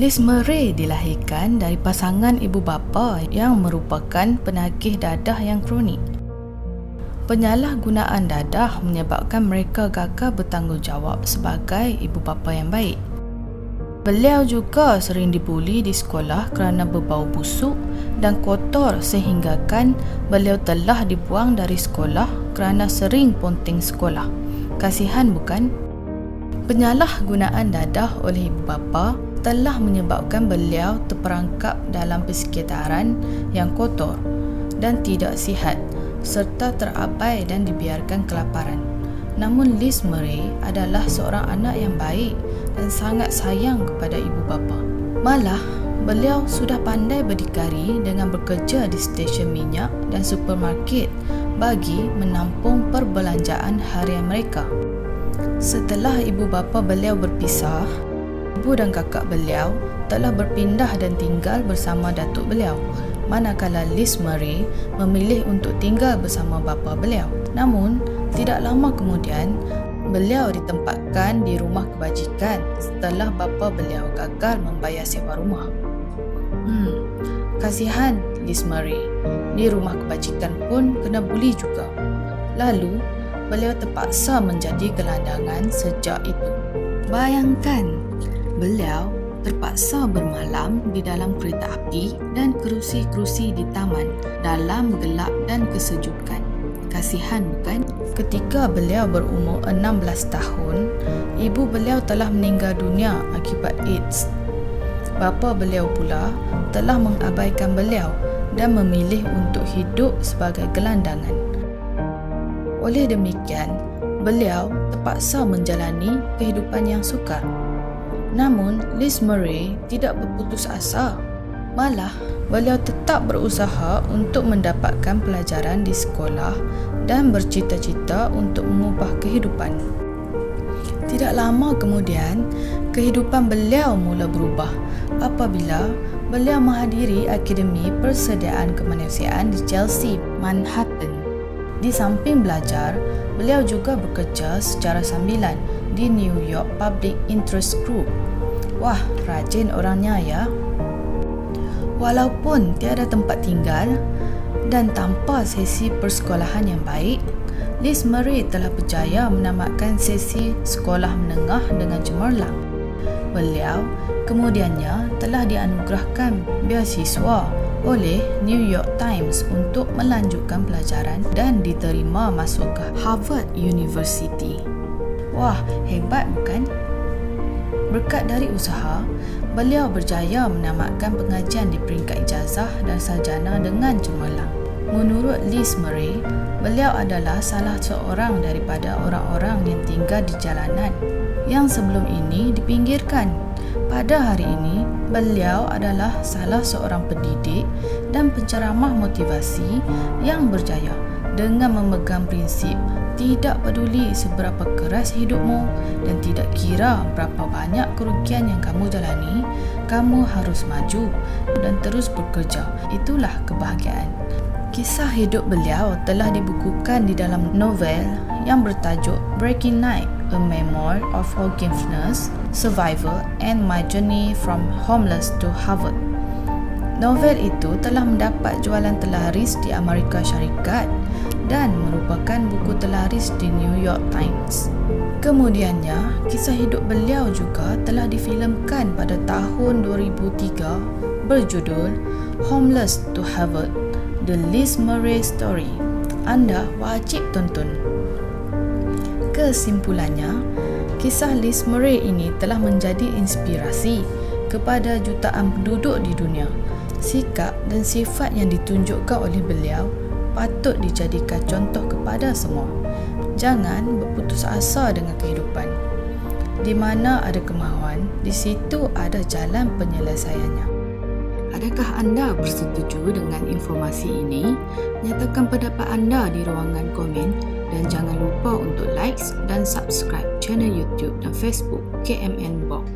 Liz Murray dilahirkan dari pasangan ibu bapa yang merupakan penagih dadah yang kronik. Penyalahgunaan dadah menyebabkan mereka gagal bertanggungjawab sebagai ibu bapa yang baik. Beliau juga sering dibuli di sekolah kerana berbau busuk dan kotor sehinggakan beliau telah dibuang dari sekolah kerana sering ponting sekolah. Kasihan bukan? Penyalahgunaan dadah oleh ibu bapa telah menyebabkan beliau terperangkap dalam persekitaran yang kotor dan tidak sihat serta terabai dan dibiarkan kelaparan. Namun Liz Murray adalah seorang anak yang baik dan sangat sayang kepada ibu bapa. Malah, beliau sudah pandai berdikari dengan bekerja di stesen minyak dan supermarket bagi menampung perbelanjaan harian mereka. Setelah ibu bapa beliau berpisah, ibu dan kakak beliau telah berpindah dan tinggal bersama datuk beliau, manakala Liz Murray memilih untuk tinggal bersama bapa beliau. Namun, tidak lama kemudian, beliau ditempatkan di rumah kebajikan setelah bapa beliau gagal membayar sewa rumah. Kasihan Liz Murray. Di rumah kebajikan pun kena buli juga. Lalu, beliau terpaksa menjadi gelandangan sejak itu. Bayangkan, beliau terpaksa bermalam di dalam kereta api dan kerusi-kerusi di taman dalam gelap dan kesejukan. Kasihan bukan? Ketika beliau berumur 16 tahun, ibu beliau telah meninggal dunia akibat AIDS. Bapa beliau pula telah mengabaikan beliau dan memilih untuk hidup sebagai gelandangan. Oleh demikian, beliau terpaksa menjalani kehidupan yang sukar. Namun, Liz Murray tidak berputus asa. Malah, beliau tetap berusaha untuk mendapatkan pelajaran di sekolah dan bercita-cita untuk mengubah kehidupan. Tidak lama kemudian, kehidupan beliau mula berubah apabila beliau menghadiri Akademi Persediaan Kemanusiaan di Chelsea, Manhattan. Di samping belajar, beliau juga bekerja secara sambilan di New York Public Interest Group. Wah, rajin orangnya ya. Walaupun tiada tempat tinggal dan tanpa sesi persekolahan yang baik, Liz Murray telah berjaya menamatkan sesi sekolah menengah dengan cemerlang. Beliau kemudiannya telah dianugerahkan beasiswa oleh New York Times untuk melanjutkan pelajaran dan diterima masuk ke Harvard University. Wah, hebat bukan? Berkat dari usaha, beliau berjaya menamatkan pengajian di peringkat ijazah dan sarjana dengan cemerlang. Menurut Liz Murray, beliau adalah salah seorang daripada orang-orang yang tinggal di jalanan yang sebelum ini dipinggirkan. Pada hari ini, beliau adalah salah seorang pendidik dan penceramah motivasi yang berjaya dengan memegang prinsip tidak peduli seberapa keras hidupmu dan tidak kira berapa banyak kerugian yang kamu jalani, kamu harus maju dan terus bekerja. Itulah kebahagiaan. Kisah hidup beliau telah dibukukan di dalam novel yang bertajuk Breaking Night, A Memoir of Forgiveness, Survival and My Journey from Homeless to Harvard. Novel itu telah mendapat jualan terlaris di Amerika Syarikat dan merupakan buku terlaris di New York Times. Kemudiannya, kisah hidup beliau juga telah difilmkan pada tahun 2003 berjudul Homeless to Harvard, The Liz Murray Story. Anda wajib tonton. Kesimpulannya, kisah Liz Murray ini telah menjadi inspirasi kepada jutaan penduduk di dunia. Sikap dan sifat yang ditunjukkan oleh beliau patut dijadikan contoh kepada semua. Jangan berputus asa dengan kehidupan. Di mana ada kemahuan, di situ ada jalan penyelesaiannya. Adakah anda bersetuju dengan informasi ini? Nyatakan pendapat anda di ruangan komen dan jangan lupa untuk like dan subscribe channel YouTube dan Facebook KMN Box.